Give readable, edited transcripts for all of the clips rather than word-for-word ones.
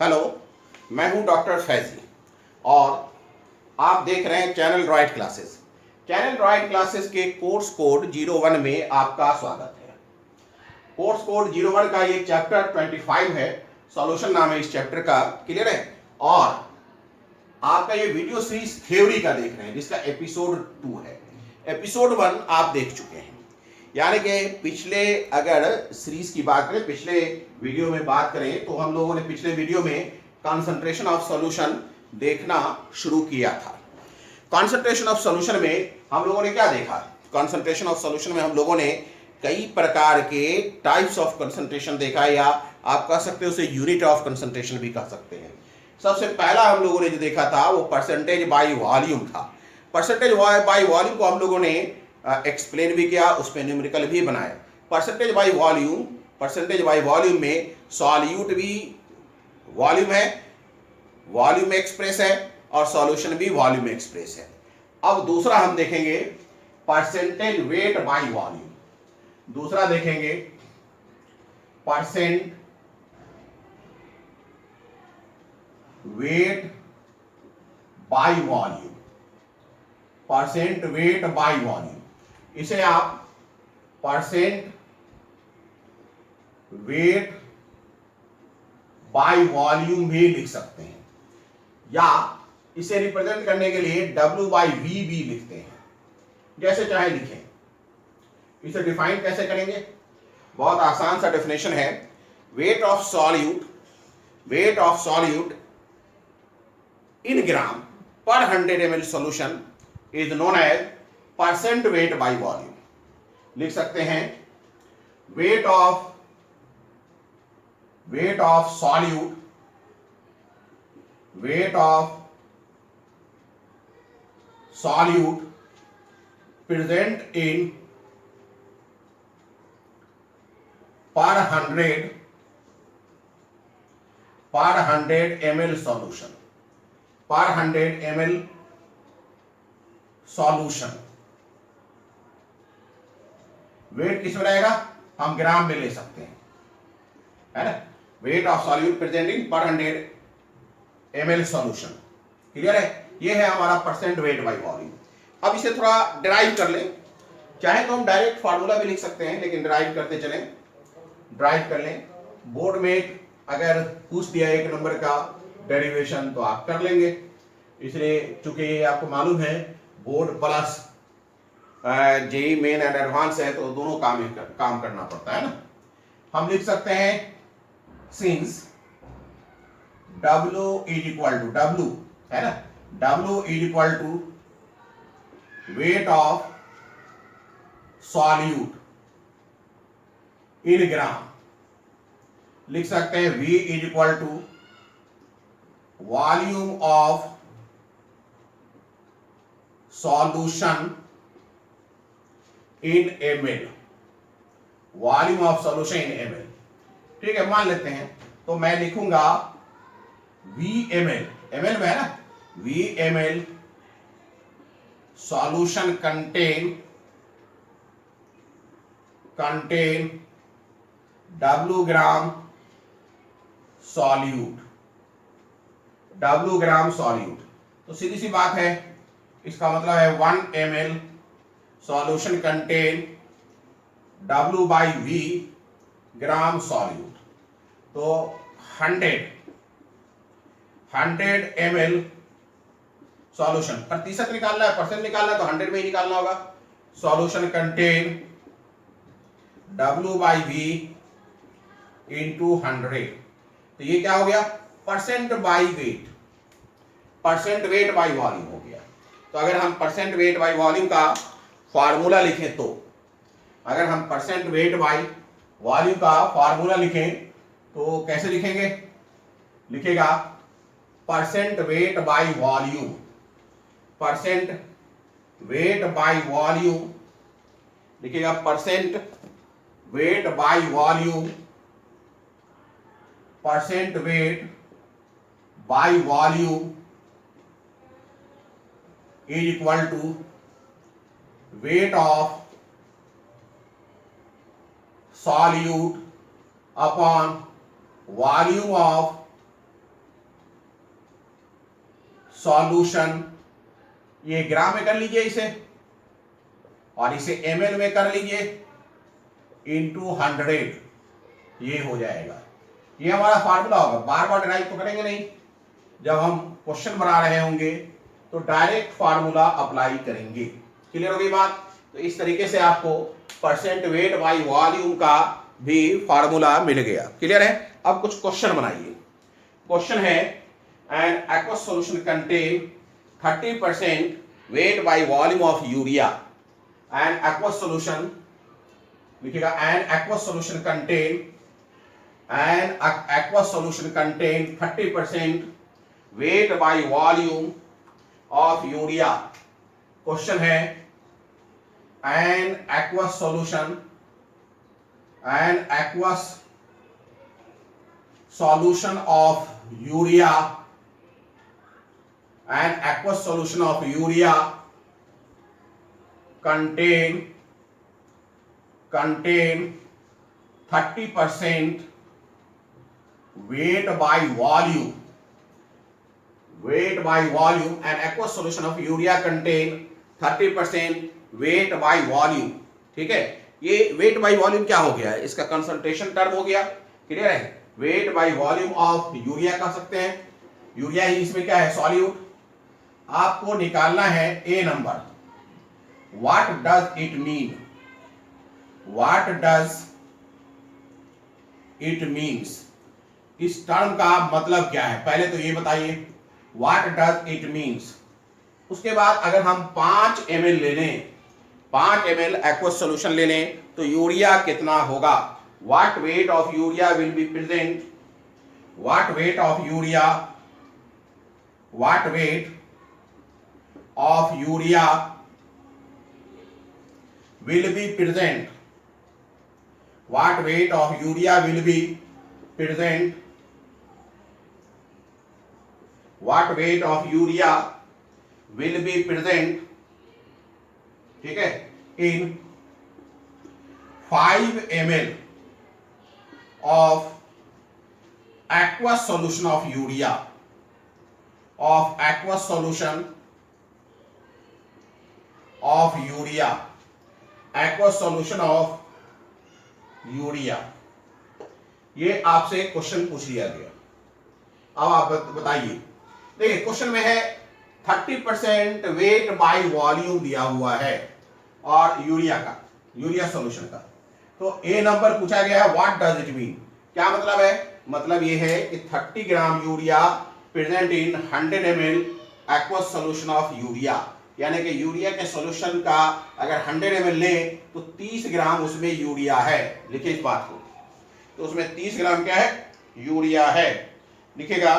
Hello, मैं हूं doctor Faizi और आप देख रहे हैं channel riot classes. Channel riot classes के कोर्स कोड 01 में आपका स्वागत है। कोर्स कोड 01 का ये चैप्टर 25 है, सॉल्यूशन नाम है इस चैप्टर का। क्लियर है? और आपका ये वीडियो सीरीज थ्योरी का देख रहे हैं जिसका एपिसोड 2 है। एपिसोड 1 आप देख चुके हैं, यानी कि पिछले अगर सीरीज की बात करें, पिछले वीडियो में बात करें तो हम लोगों ने पिछले वीडियो में कॉन्सेंट्रेशन ऑफ सॉल्यूशन देखना शुरू किया था। कॉन्सेंट्रेशन ऑफ सॉल्यूशन में हम लोगों ने क्या देखा? कॉन्सेंट्रेशन ऑफ सॉल्यूशन में हम लोगों ने कई प्रकार के टाइप्स ऑफ कंसंट्रेशन देखा, या आप कह सकते हो उसे यूनिट ऑफ कंसंट्रेशन भी कह सकते हैं। सबसे पहला हम लोगों ने जो देखा था वो परसेंटेज बाय वॉल्यूम था। परसेंटेज बाय वॉल्यूम को हम लोगों ने एक्सप्लेन भी किया, उस पर न्यूमेरिकल भी बनाए। परसेंटेज बाय वॉल्यूम में सॉल्यूट भी वॉल्यूम है, वॉल्यूम में एक्सप्रेस है, और सॉल्यूशन भी वॉल्यूम में एक्सप्रेस है। अब दूसरा हम देखेंगे परसेंटेज वेट बाय वॉल्यूम। दूसरा देखेंगे percent weight by volume. Percent weight by volume, इसे आप परसेंट वेट बाय वॉल्यूम भी लिख सकते हैं, या इसे रिप्रेजेंट करने के लिए W बाई V भी लिखते हैं, जैसे चाहे लिखें। इसे डिफाइन कैसे करेंगे? बहुत आसान सा डेफिनेशन है। Weight of solute in gram per 100 ml solution is known as percent weight by volume. लिख सकते हैं weight of solute present in per 100 ml solution. पर 100 ml सॉल्यूशन वेट किस में रहेगा? हम ग्राम में ले सकते हैं, है ना। वेट ऑफ सॉल्यूट प्रेजेंटिंग पर 100 ml सॉल्यूशन। क्लियर है? ये है हमारा परसेंट वेट बाय वॉल्यूम। अब इसे थोड़ा डिराइव कर लें। चाहे तो हम डायरेक्ट फार्मूला भी लिख सकते हैं, लेकिन डिराइव करते चलें, ड्राइव कर लें। बोर्ड में अगर पूछ दिया 1 नंबर का डेरिवेशन तो आप कर लेंगे, इसलिए चूंकि ये आपको मालूम है board plus JEE main and advance है, तो दोनों काम करना पड़ता है ना। हम लिख सकते हैं since W is equal to W, है ना, W is equal to weight of solute in gram. लिख सकते हैं V is equal to volume of solution in ml। Volume of solution in ml, ठीक है, मान लेते हैं। तो मैं लिखूंगा VmL, ml में है ना, VmL सॉल्यूशन कंटेन W ग्राम सॉल्यूट। तो सीधी सी बात है, इसका मतलब है 1 ml solution contain W by V gram solute. तो 100 ml सॉल्यूशन, प्रतिशत निकालना है, परसेंट निकालना है, तो 100 में ही निकालना होगा। Solution contain W by V into 100। तो ये क्या हो गया? परसेंट वेट बाई वॉल्यूम हो गया। तो अगर हम परसेंट वेट बाई वॉल्यूम का फार्मूला लिखें, तो अगर हम परसेंट वेट बाई वॉल्यूम का फार्मूला लिखें तो कैसे लिखेंगे? लिखेगा परसेंट वेट बाई वॉल्यूम, लिखेगा percent weight by volume is equal to weight of solute upon volume of solution, ये ग्राम में कर लीजिए इसे, और इसे ml में कर लीजिए इंटू 100, ये हो जाएगा। ये हमारा फार्मूला होगा, बार बार ड्राइव तो करेंगे नहीं, जब हम क्वेश्चन बना रहे होंगे तो डायरेक्ट फार्मूला अप्लाई करेंगे। क्लियर होगी बात? तो इस तरीके से आपको परसेंट वेट बाई वॉल्यूम का भी फार्मूला मिल गया। क्लियर है? अब कुछ क्वेश्चन बनाइए। क्वेश्चन है an aqueous solution contain 30% weight by volume of urea. An aqueous solution लिखिएगा, an aqueous solution contain, an aqueous solution contain 30% weight by volume of urea. Question है an aqueous solution, an aqueous solution of urea, an aqueous solution of urea contain 30% weight by volume, an aqueous solution of urea contain 30% weight by volume। ठीक है, ये weight by volume क्या हो गया? इसका concentration term हो गया। Clear है? Wait by volume of urea कह सकते हैं, यूरिया ही इसमें क्या है? सॉल्यूट। आपको निकालना है a number. What does it mean? What does it means? इस टर्म का मतलब क्या है, पहले तो ये बताइए। What does it means. उसके बाद अगर हम 5 ml ले लें, 5 ml एक्वस सोल्यूशन ले लें, तो यूरिया कितना होगा? What weight of urea will be present? What weight of urea? What weight of urea will be present? What weight of urea will be present? What weight of urea will be present? ठीक है, in 5 ml of aqueous solution of urea, of aqueous solution of urea, aqueous solution of urea। ये आपसे question पूछ लिया गया। अब आप बताइए। देखिए क्वेश्चन में है 30% वेट बाय वॉल्यूम दिया हुआ है और यूरिया का, यूरिया सॉल्यूशन का। तो ए नंबर पूछा गया है, व्हाट डज इट मीन? क्या मतलब है? मतलब ये है कि 30 gram urea present in 100 ml aqueous solution of urea, यानी कि यूरिया के सॉल्यूशन का अगर 100 ml ले तो 30 ग्राम उसमें यूरिया है। लिखिए इस बात को, तो उसमें 30 ग्राम क्या है? यूरिया है। लिखेगा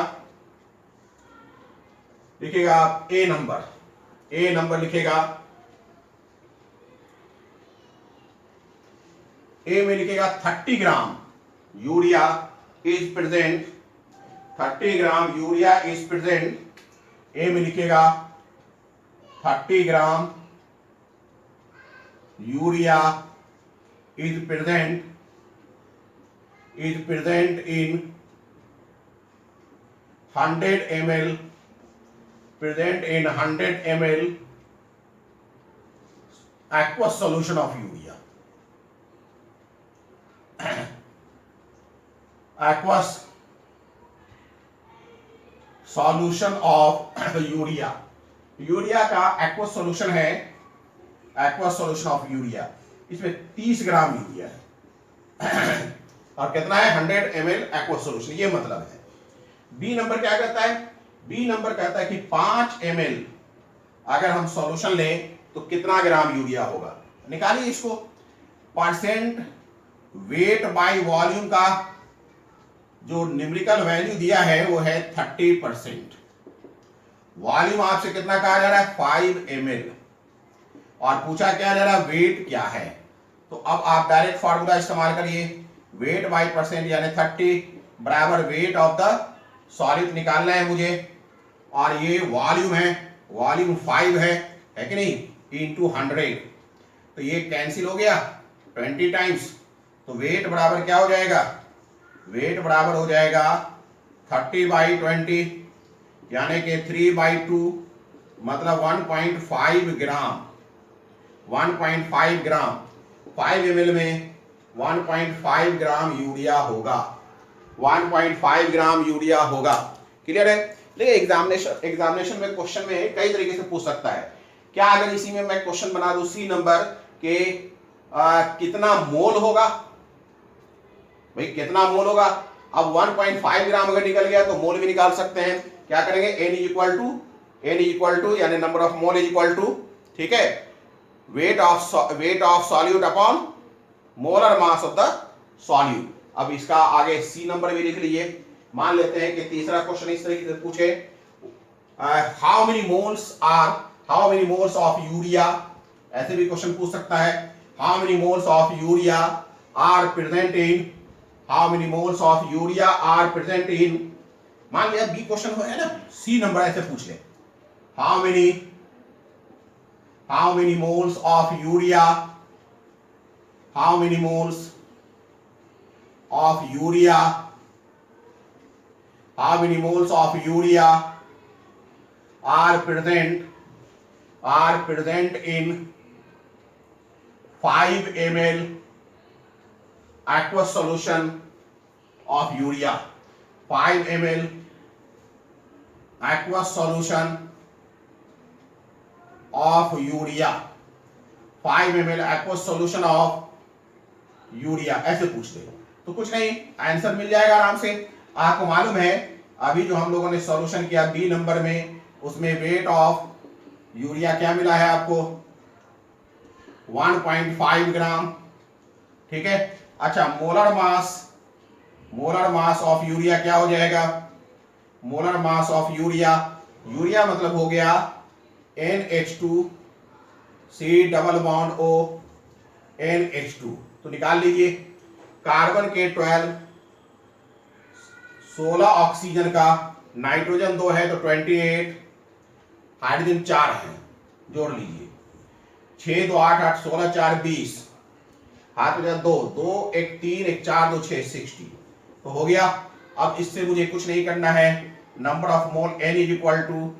आप ए नंबर लिखेगा, ए में लिखेगा 30 gram urea is present, 30 gram urea is present. A में लिखेगा 30 gram urea is present in 100 ml, present in 100 ml aqueous solution of urea, aqueous solution of urea. Urea का aqueous solution है, aqueous solution of यूरिया, इसमें 30 gram urea है और कितना है? 100 ml aqueous solution। ये मतलब है। बी नंबर क्या कहता है? बी नंबर कहता है कि 5 ml अगर हम सॉल्यूशन लें तो कितना ग्राम यूरिया होगा? निकालिए इसको। परसेंट वेट बाय वॉल्यूम का जो न्यूमेरिकल वैल्यू दिया है वो है 30%। वॉल्यूम आपसे कितना कहा जा रहा है? 5 ml, और पूछा क्या जा रहा है? वेट क्या है? तो अब आप डायरेक्ट फार्मूला इस्तेमाल करिए। वेट बाय परसेंट यानी 30 बराबर वेट ऑफ द सॉलिड निकालना है मुझे, और ये वॉल्यूम है, वॉल्यूम 5 है कि नहीं, इंटू 100। तो ये कैंसिल हो गया 20 टाइम्स, तो वेट बराबर क्या हो जाएगा? वेट बराबर हो जाएगा 30/20 यानी कि 3/2 मतलब 1.5 ग्राम। 1.5 ग्राम 5 ml में 1.5 ग्राम यूरिया होगा। 1.5 ग्राम यूरिया होगा। क्लियर है। देखिए एग्जामिनेशन में क्वेश्चन में कई तरीके से पूछ सकता है। क्या अगर इसी में मैं क्वेश्चन बना दूं सी नंबर के कितना मोल होगा, भाई कितना मोल होगा। अब 1.5 ग्राम अगर निकल गया तो मोल भी निकाल सकते हैं। क्या करेंगे, n इक्वल टू यानी number of mole is equal to, ठीक है, weight of solute upon molar mass of the solute. अब इसका आगे सी नंबर भी लिख लीजिए। मान लेते हैं कि तीसरा क्वेश्चन इस तरीके से पूछे, how many moles of urea, ऐसे भी क्वेश्चन पूछ सकता है। How many moles of urea are present in, how many moles of urea are present in, मान लिया बी क्वेश्चन है ना, सी नंबर ऐसे पूछ ले, how many moles of urea, how many moles of urea, how many moles of urea are present in 5 ml aqueous solution of urea। 5 ml aqueous solution of urea, 5 ml aqueous solution of urea, ऐसे पूछ ले तो कुछ नहीं, answer मिल जाएगा आराम से। आपको मालूम है अभी जो हम लोगों ने सॉल्यूशन किया बी नंबर में, उसमें वेट ऑफ यूरिया क्या मिला है आपको, 1.5 ग्राम, ठीक है। अच्छा मोलर मास ऑफ यूरिया क्या हो जाएगा, मोलर मास ऑफ यूरिया मतलब हो गया NH2 C double bond O NH2, तो निकाल लीजिए। कार्बन के 12, 16 ऑक्सीजन का, नाइट्रोजन 2 है तो 28, हाइड्रोजन 4 है, जोड़ लीजिए। 6 2 8 8 16 4 20, हाथ में 2 2 1 3 1 4 2 6 60, तो हो गया। अब इससे मुझे कुछ नहीं करना है, number of mole N is equal to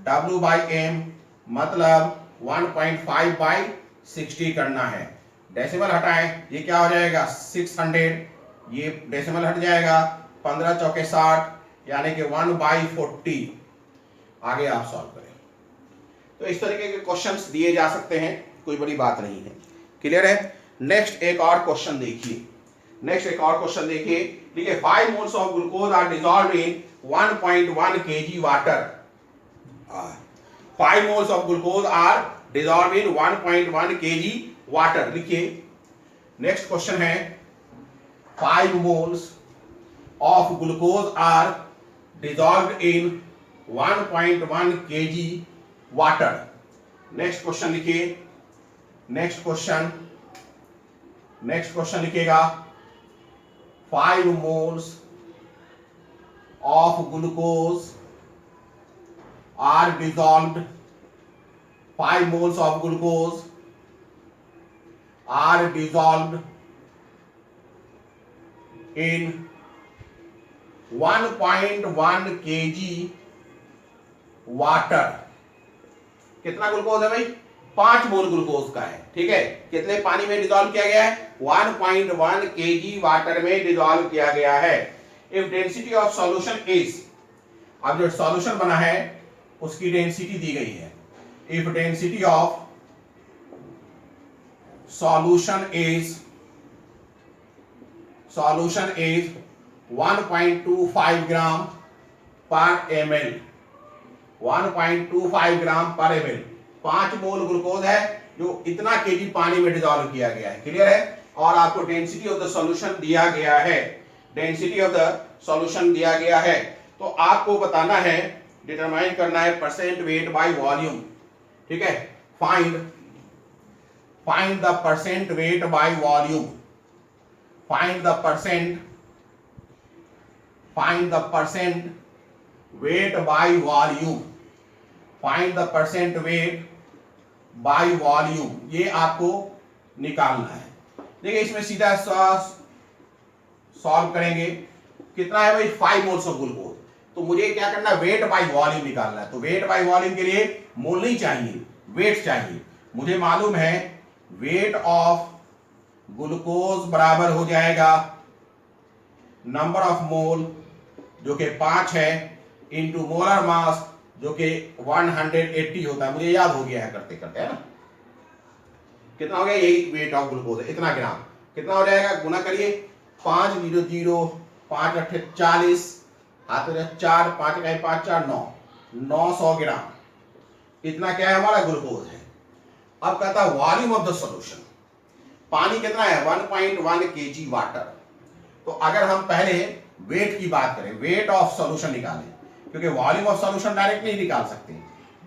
W/M मतलब 1.5/60 करना है। डेसिमल हटाएं, ये क्या हो जाएगा 600, ये डेसिमल हट जाएगा, 15 चौके 60 यानी कि 1/40। आगे आप सॉल्व करें। तो इस तरीके के क्वेश्चंस दिए जा सकते हैं, कोई बड़ी बात नहीं है। क्लियर है। नेक्स्ट एक और क्वेश्चन देखिए, देखिए 5 moles of glucose are dissolved in 1.1 kg water. 5 moles of glucose are dissolved in 1.1 kg water। लिखिए। नेक्स्ट क्वेश्चन है 5 moles of glucose are dissolved in 1.1 kg water। Next question लिखिए। Next question लिखिएगा 5 moles of glucose are dissolved, 5 moles of glucose are dissolved in 1.1 kg water. कितना glucose है भाई, 5 मोल glucose का है, ठीक है। कितने पानी में डिसॉल्व किया गया है, 1.1 kg वाटर में डिसॉल्व किया गया है। If density of solution is, अब जो सॉल्यूशन बना है उसकी डेंसिटी दी गई है। If density of solution is 1.25 ग्राम पर ml, 1.25 ग्राम पर ml, 5 मोल ग्लूकोज है जो इतना केजी पानी में डिसॉल्व किया गया है। क्लियर है। और आपको डेंसिटी ऑफ द सॉल्यूशन दिया गया है, तो आपको बताना है, डिटरमाइन करना है परसेंट वेट बाय वॉल्यूम, ठीक है। Find the percent weight by volume, find the percent weight by volume, find the percent weight by volume, ये आपको निकालना है। देखिए इसमें सीधा सॉल्व करेंगे। कितना है भाई 5 मोल्स ऑफ ग्लूकोज। तो मुझे क्या करना है, वेट बाय वॉल्यूम निकालना है। तो वेट बाय वॉल्यूम के लिए मोल नहीं चाहिए, वेट चाहिए। मुझे मालूम है वेट ऑफ ग्लूकोज बराबर हो जाएगा नंबर ऑफ मोल जो कि 5 है इंटू मोलर मास जो कि 180 होता है। मुझे याद हो गया है करते करते, है ना। कितना हो गया, यही वेट ऑफ ग्लूकोज है, इतना ग्राम। कितना हो जाएगा, गुना करिए 500 5 अट्ठे 40 हाथ में 4 5 इकाई 5 4 9 900 ग्राम। इतना क्या है हमारा ग्लूकोज है। अब कहता है वॉल्यूम ऑफ द सॉल्यूशन। पानी कितना है 1.1 kg वाटर। तो अगर हम पहले वेट की बात करें, वेट ऑफ सॉल्यूशन निकालें, क्योंकि वॉल्यूम ऑफ सॉल्यूशन डायरेक्ट नहीं निकाल सकते,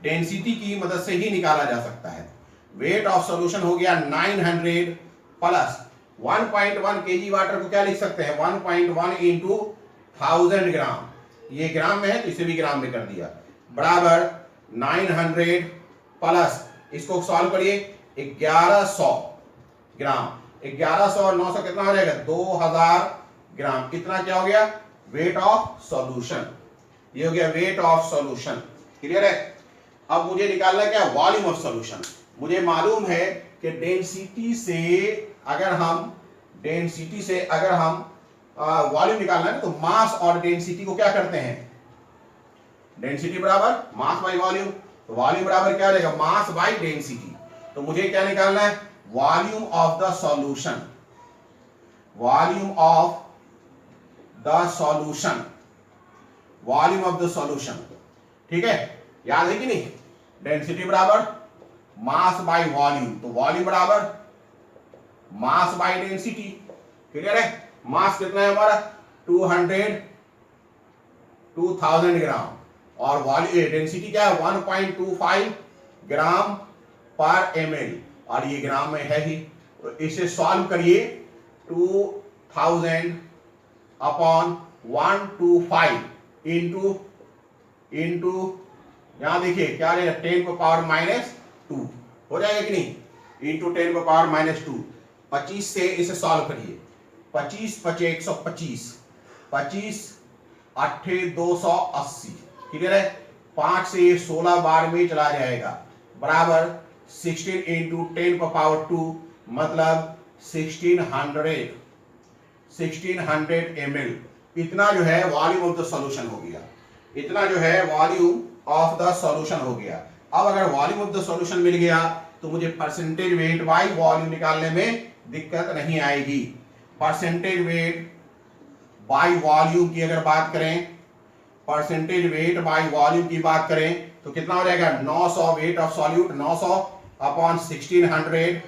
डेंसिटी की मदद से ही निकाला जा सकता है। वेट ऑफ सॉल्यूशन हो गया 900 प्लस 1.1 kg वाटर को क्या लिख सकते हैं 1.1 इंटू 1000 ग्राम। ये ग्राम में है तो इसे भी ग्राम में कर दिया, बराबर 900 प्लस इसको सॉल्व करिए 1100 ग्राम। 1100 और 900 कितना हो जाएगा 2000 ग्राम। कितना क्या हो गया वेट ऑफ सॉल्यूशन। ये हो गया वेट ऑफ सॉल्यूशन। क्लियर है। अब मुझे निकालना क्या वॉल्यूम ऑफ सॉल्यूशन। मुझे मालूम है कि डेंसिटी से अगर हम वॉल्यूम निकालना है तो मास और डेंसिटी को क्या करते हैं, डेंसिटी बराबर मास बाय वॉल्यूम। तो वॉल्यूम बराबर क्या हो जाएगा मास बाय डेंसिटी। तो मुझे क्या निकालना है volume of the solution, volume of the solution, volume of the solution. ठीक है, याद है कि नहीं। डेंसिटी बराबर मास बाय वॉल्यूम, तो वॉल्यूम बराबर मास बाय डेंसिटी। क्लियर है। मास कितना है हमारा 2000 ग्राम और वॉल्यूम डेंसिटी क्या है 1.25 ग्राम पर ml और ये ग्राम में है ही। तो इसे सॉल्व करिए 2000 अपॉन 125 इंटू यहां देखिए क्या रहेगा 10⁻⁻2 हो जाएगा कि नहीं, इंटू 10⁻⁻2। 25 से इसे सॉल्व करिए 25 पचे 125 25 अट्ठे 280। क्लियर है। 5 से 16 बार में चला जाएगा, बराबर 16 इंटू 10⁻2 मतलब 1600 ml। इतना जो है वॉल्यूम ऑफ द सॉल्यूशन हो गया, इतना जो है वॉल्यूम ऑफ द सॉल्यूशन हो गया। अब अगर वॉल्यूम ऑफ द सॉल्यूशन मिल गया तो मुझे परसेंटेज वेट बाय वॉल्यूम निकालने में दिक्कत नहीं आएगी। परसेंटेज वेट बाय वॉल्यूम की अगर बात करें, परसेंटेज वेट बाय वॉल्यूम की बात करें तो कितना हो जाएगा 900 wait of solute 900 upon 1600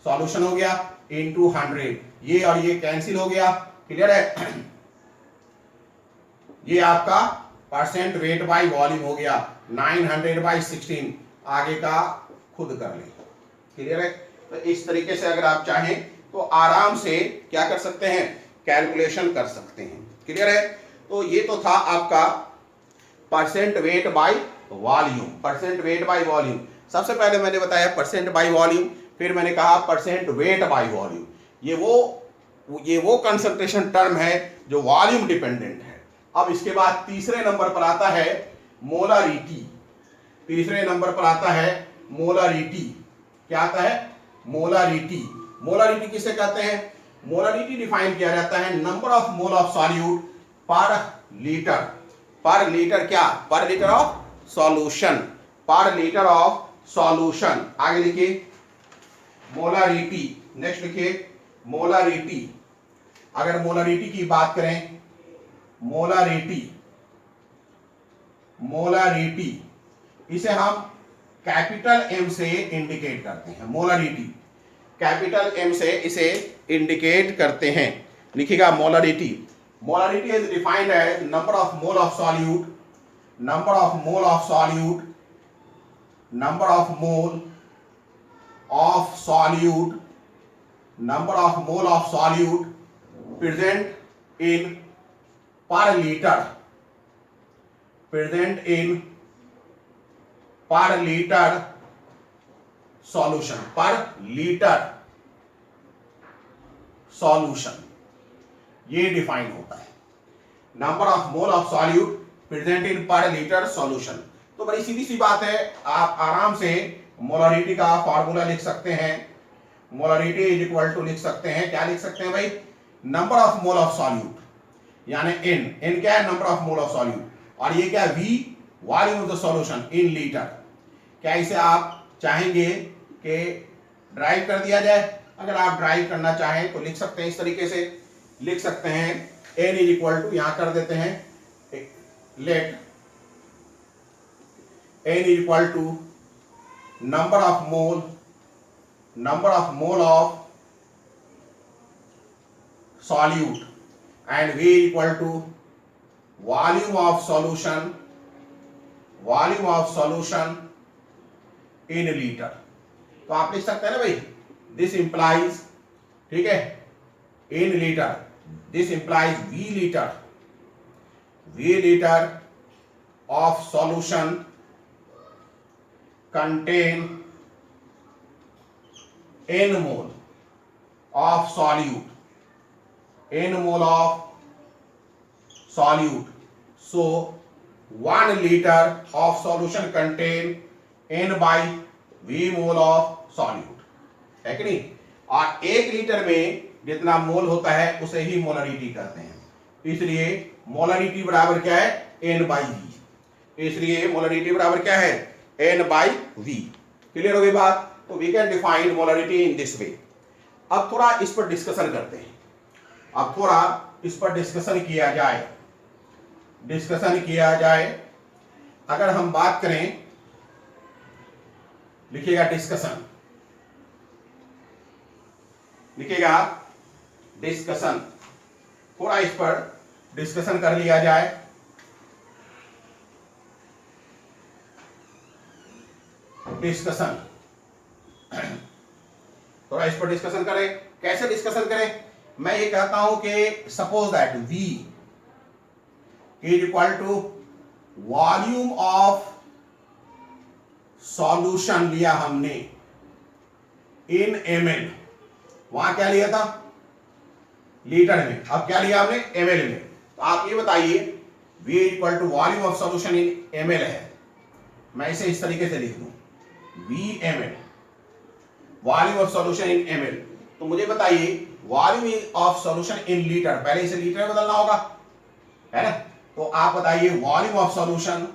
solution हो गया इंटू 100। ये और ये कैंसिल हो गया। क्लियर है। ये आपका परसेंट वेट बाय वॉल्यूम हो गया 900/16। आगे का खुद कर लें। क्लियर है। तो इस तरीके से अगर आप चाहें तो आराम से क्या कर सकते हैं कैलकुलेशन कर सकते हैं। क्लियर है। तो ये तो था आपका percent weight by volume, percent weight by volume. सबसे पहले मैंने बताया परसेंट बाय वॉल्यूम, फिर मैंने कहा परसेंट वेट बाय वॉल्यूम। ये वो कंसंट्रेशन टर्म है जो वॉल्यूम डिपेंडेंट है। अब इसके बाद तीसरे नंबर पर आता है मोलारिटी। तीसरे नंबर पर आता है मोलारिटी। क्या आता है मोलारिटी। मोलारिटी किसे कहते हैं, मोलारिटी डिफाइन किया जाता है number of mole of solute पर लीटर। पर लीटर क्या, पर litre of solution, per litre of solution. आगे लिखिए मोलारिटी। नेक्स्ट लिखिए मोलारिटी। अगर मोलारिटी की बात करें, मोलारिटी इसे हम कैपिटल एम से इंडिकेट करते हैं। मोलारिटी कैपिटल एम से इसे इंडिकेट करते हैं। लिखिएगा molarity. Molarity is defined as number of mole of solute, number of mole of solute, number of mole of solute, number of mole of solute present in per litre, present in per litre solution, per litre solution ये define होता है। Number of mole of solute present in per litre solution. तो बड़ी सीधी सी बात है, आप आराम से मोलारिटी का फॉर्मूला लिख सकते हैं। मोलारिटी इज इक्वल टू लिख सकते हैं, क्या लिख सकते हैं भाई, number of mole of solute, यानी एन क्या है, number of mole of solute, और ये क्या है, V volume of the solution in litre. क्या इसे आप चाहेंगे कि ड्राइव कर दिया जाए? अगर आप ड्राइव करना चाहें तो लिख सकते हैं, इस तरीके से लिख सकते हैं, एन इज इक्वल टू, यहां कर देते हैं let n is equal to number of mole of solute and V equal to volume of solution in liter। तो आप लिख सकते हैं ना भाई, दिस इंप्लाइज, ठीक है, in litre, this implies V litre of solution contain n mole of solute, n mole of solute, so 1 liter of solution contain n by v mole of solute, है कि नहीं? और 1 लीटर में जितना मोल होता है उसे ही मोलरिटी कहते हैं, इसलिए मोलरिटी बराबर क्या है, n by v, इसलिए मोलरिटी बराबर क्या है, n by v। क्लियर हो गई बात? तो we can define molarity in this way. अब थोड़ा इस पर डिस्कशन करते हैं, अब थोड़ा इस पर डिस्कशन किया जाए। अगर हम बात करें, लिखिएगा डिस्कशन, थोड़ा इस पर डिस्कशन कर लिया जाए। थोड़ा इस पर डिस्कशन करें। कैसे डिस्कशन करें? मैं ये कहता हूं कि suppose that V is equal to volume of solution लिया हमने इन ml, वहां क्या लिया था, लीटर में, अब क्या लिया हमने, ml में। तो आप ये बताइए, V is equal to volume of solution in ml है, मैं इसे इस तरीके से लिख दूं, V ml, volume of solution in ml। तो मुझे बताइए volume of solution in litre, पहले इसे लीटर में बदलना होगा, है ना? तो आप बताइए volume of solution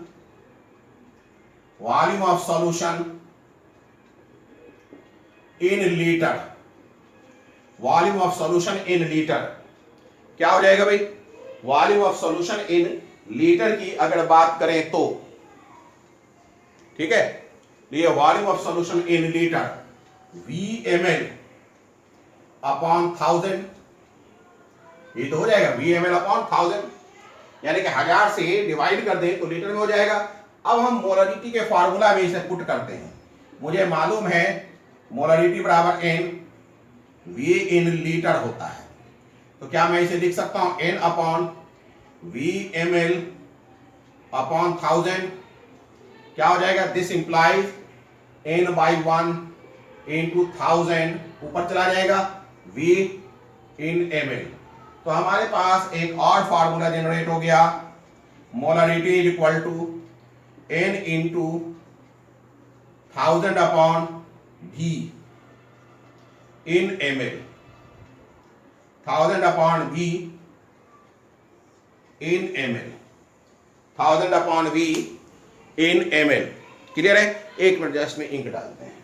in litre, volume of solution in litre क्या हो जाएगा भाई? Volume of solution in litre की अगर बात करें तो, ठीक है, ये volume of solution in litre VmL upon 1000, ये तो हो जाएगा VmL अपॉन 1000, यानी कि 1000 से डिवाइड कर दें तो लीटर में हो जाएगा। अब हम मोलरिटी के फॉर्मूला में इसे पुट करते हैं। मुझे मालूम है मोलरिटी बराबर n, V इन लीटर होता है, तो क्या मैं इसे लिख सकता हूं n अपॉन VmL अपॉन 1000, क्या हो जाएगा, this implies n by 1 into 1000, ऊपर चला जाएगा V इन ml। तो हमारे पास एक और फॉर्मूला जनरेट हो गया, molarity is equal to n into 1000 upon V in ml, 1000 upon V in ml, 1000 upon V in ml। Clear है? एक मिनट जस्ट में इंक डालते हैं।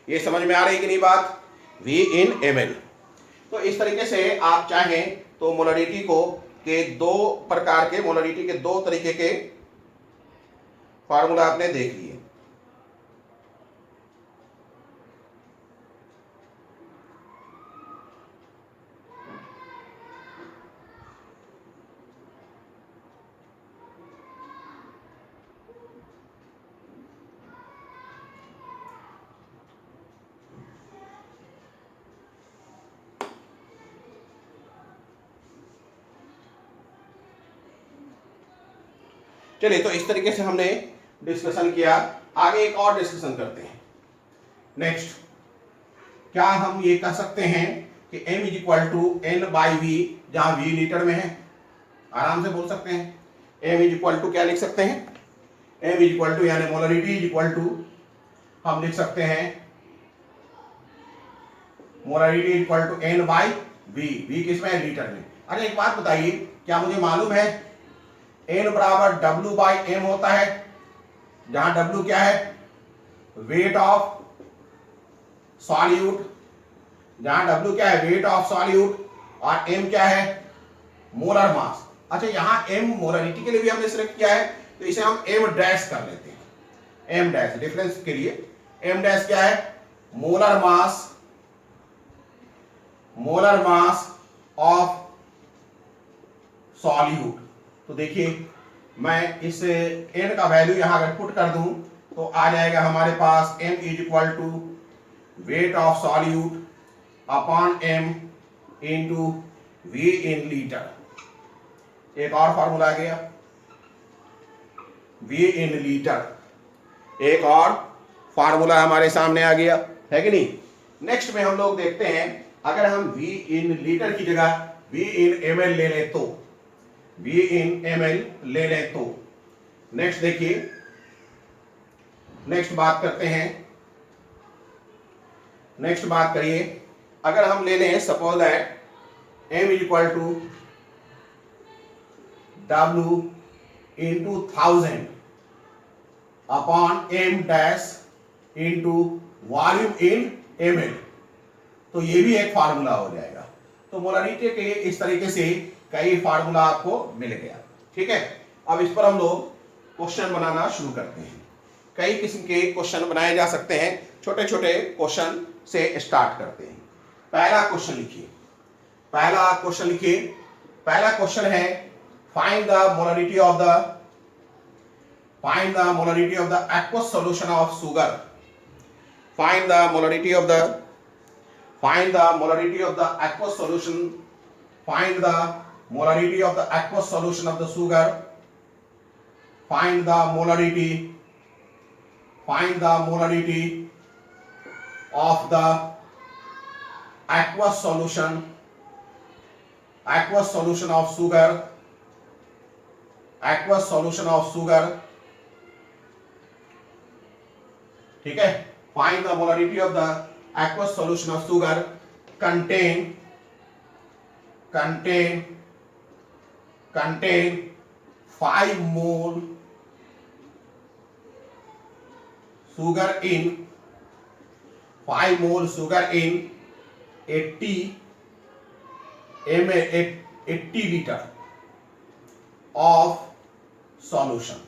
ये समझ में आ रही कि नहीं बात, V इन ml। तो इस तरीके से आप चाहें तो मोलरिटी को के दो प्रकार के, मोलरिटी के दो तरीके के फार्मूला आपने देख लिए। चलिए, तो इस तरीके से हमने डिस्कशन किया। आगे एक और डिस्कशन करते हैं। नेक्स्ट, क्या हम ये कह सकते हैं कि m is equal to n by V, जहां v लीटर में है? आराम से बोल सकते हैं। m इज इक्वल टू क्या लिख सकते हैं? m इज इक्वल टू यानी मोलरिटी इज इक्वल टू हम लिख सकते हैं molarity is equal to n by v किसमें है? लीटर में। अरे एक बात बताइए, क्या मुझे मालूम है n बराबर w बाई m होता है, जहां w क्या है? वेट ऑफ सॉल्यूट, जहां W क्या है? वेट ऑफ सॉल्यूट, और M क्या है? Molar mass. अच्छा, यहां M मोलरिटी के लिए भी हमने सिलेक्ट किया है, तो इसे हम M डैश कर लेते हैं। M डैश डिफरेंस के लिए M डैश क्या है? Molar mass of solute. तो देखिए, मैं इस N का वैल्यू यहां अगर पुट कर दूं तो आ जाएगा हमारे पास M is equal to weight of solute upon m into v in litre. एक और फॉर्मूला आ गया, v इन लीटर, एक और फॉर्मूला हमारे सामने आ गया, है कि नहीं? नेक्स्ट में हम लोग देखते हैं, अगर हम v इन लीटर की जगह v इन ml ले लें तो, v इन ml ले लें तो, नेक्स्ट देखिए, नेक्स्ट बात करते हैं, नेक्स्ट बात करिए, अगर हम ले लें suppose that m is equal to w into 1000 upon m dash into volume in ml, तो ये भी एक फार्मूला हो जाएगा। तो मोलरिटी के इस तरीके से कई फार्मूला आपको मिल गया, ठीक है। अब इस पर हम लोग क्वेश्चन बनाना शुरू करते हैं। कई किस्म के क्वेश्चन बनाए जा सकते हैं, छोटे छोटे क्वेश्चन से स्टार्ट करते हैं। पहला क्वेश्चन लिखिए, पहला क्वेश्चन लिखिए। पहला क्वेश्चन है find the molarity of the aqueous solution of sugar। find the molarity of the aqueous solution, find the molarity of the aqueous solution of the sugar, find the molarity of the aqueous solution of sugar, ठीक है। find the molarity of the aqueous solution of sugar contain 5 mole sugar in 80 ml 80 liter of solution,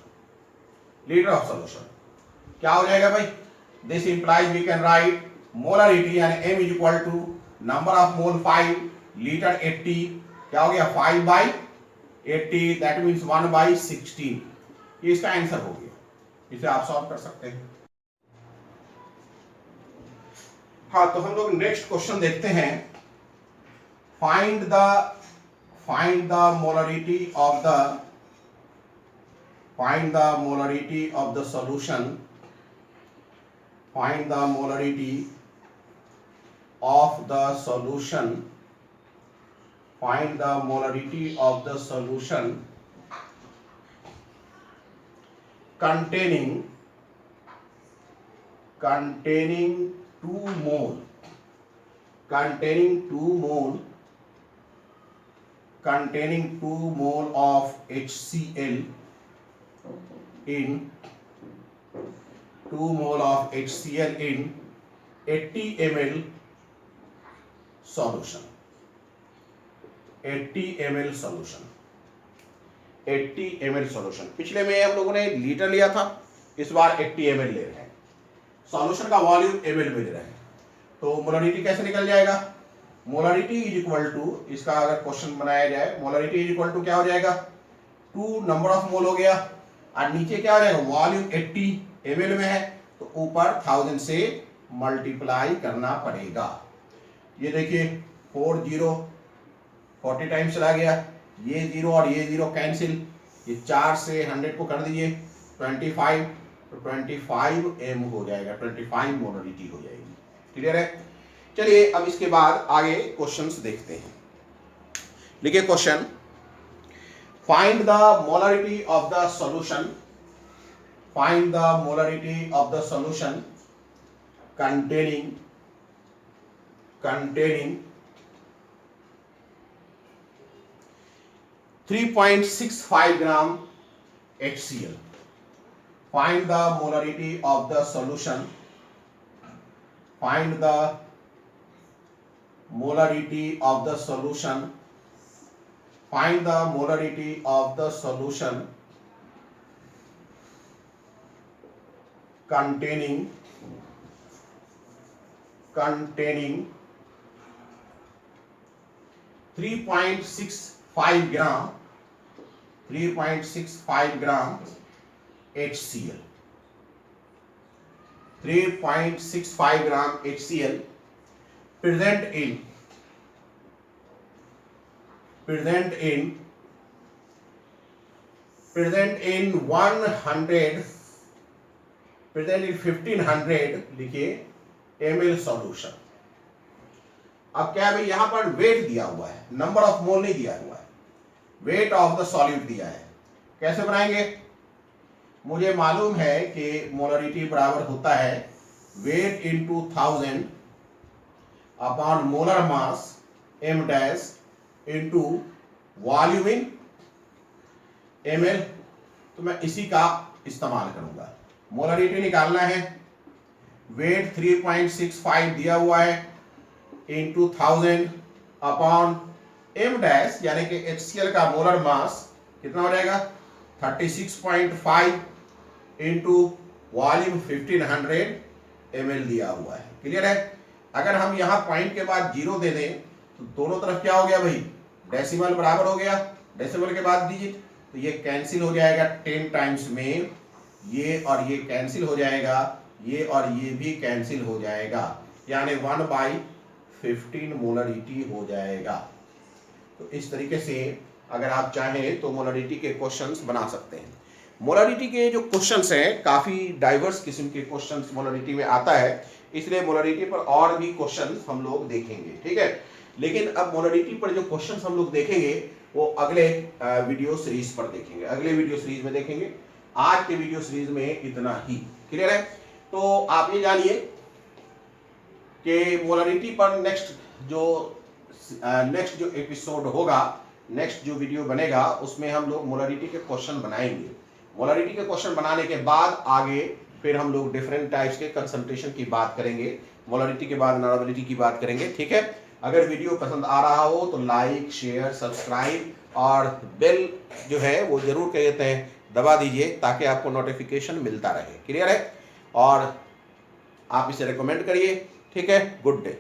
क्या हो जाएगा भाई? This implies we can write molarity यानी m is equal to number of mole 5 litre 80, क्या हो गया? 5 by 80, that means 1 by 16। ये इसका आंसर हो गया, इसे आप सॉल्व कर सकते हैं। हाँ, तो हम लोग नेक्स्ट क्वेश्चन देखते हैं। Find the molarity of the solution, find the molarity of the solution, find the molarity of the solution containing 2 mole of HCl in 2 mole of HCl in 80 ml solution, 80 ml solution। पिछले में हम लोगों ने litre लिया था, इस बार 80 ml ले रहे हैं। सॉल्यूशन का वॉल्यूम ml में ले रहे हैं, तो मोलरिटी कैसे निकल जाएगा? मोलरिटी इज इक्वल टू, इसका अगर क्वेश्चन बनाया जाए, मोलरिटी इज इक्वल टू क्या हो जाएगा? 2 नंबर ऑफ मोल हो गया, और नीचे क्या हो जाएगा? वॉल्यूम 80 ml में है, तो ऊपर 1000 से मल्टीप्लाई करना पड़ेगा। ये देखिए 40 टाइम्स चला गया, ये 0 और ये 0 कैंसिल, ये 4 से 100 को कर दीजिए 25, तो 25m हो जाएगा, 25 मोलरिटी हो जाएगी। क्लियर है? चलिए अब इसके बाद आगे क्वेश्चंस देखते हैं। लिखिए question, find the molarity of the solution, find the molarity of the solution containing 3.65 gram HCl. Find the molarity of the solution. Find the molarity of the solution. Find the molarity of the solution containing 3.65 gram HCl. 3.65 gram HCl present in 1500 लिखिए ml solution. अब क्या है भाई, यहां पर wait दिया हुआ है, नंबर ऑफ मोल नहीं दिया हुआ है, वेट ऑफ द सॉल्यूट दिया है। कैसे बनाएंगे? मुझे मालूम है कि मोलरिटी बराबर होता है weight into 1000 upon molar mass m dash into volume in ml। तो मैं इसी का इस्तेमाल करूंगा। मोलरिटी निकालना है, वेट 3.65 दिया हुआ है इंटू 1000 अपॉन m डैश यानी कि HCl का मोलर मास कितना हो जाएगा 36.5 इंटू वॉल्यूम 1500 ml दिया हुआ है। क्लियर है? अगर हम यहाँ पॉइंट के बाद 0 दे दें तो दोनों तरफ क्या हो गया भाई, डेसिमल बराबर हो गया, डेसिमल के बाद डिजिट, तो ये कैंसिल हो जाएगा 10 टाइम्स में, ये और ये कैंसिल हो जाएगा, ये और ये भी कैंसिल हो जाएगा, यानी 1/15 मोलरिटी हो जाएगा। तो इस तरीके से अगर आप चाहें तो मोलरिटी के क्वेश्चंस बना सकते हैं। मोलरिटी के जो क्वेश्चंस हैं काफ़ी डाइवर्स किस्म के क्वेश्चंस मोलरिटी में आता है, इसलिए मोलरिटी पर और भी क्वेश्चंस हम लोग देखेंगे। ठीक है, लेकिन अब मोलरिटी पर जो क्वेश्चंस हम लोग देखेंगे वो अगले वीडियो सीरीज पर देखेंगे, अगले वीडियो सीरीज में देखेंगे। आज के वीडियो सीरीज में इतना ही। क्लियर है? तो आप ये जानिए कि मोलरिटी पर नेक्स्ट जो एपिसोड होगा, नेक्स्ट जो वीडियो बनेगा उसमें हम लोग मोलरिटी के क्वेश्चन बनाएंगे। मोलरिटी के क्वेश्चन बनाने के बाद आगे फिर हम लोग डिफरेंट टाइप्स के कंसंट्रेशन की बात करेंगे, मोलरिटी के बाद नॉर्मलिटी की बात करेंगे। ठीक है, अगर वीडियो पसंद आ रहा हो तो लाइक, शेयर, सब्सक्राइब और बेल जो है वो जरूर कहते हैं दबा दीजिए ताकि आपको नोटिफिकेशन मिलता रहे। क्लियर है? और आप इसे रिकमेंड करिए। ठीक है, गुड डे।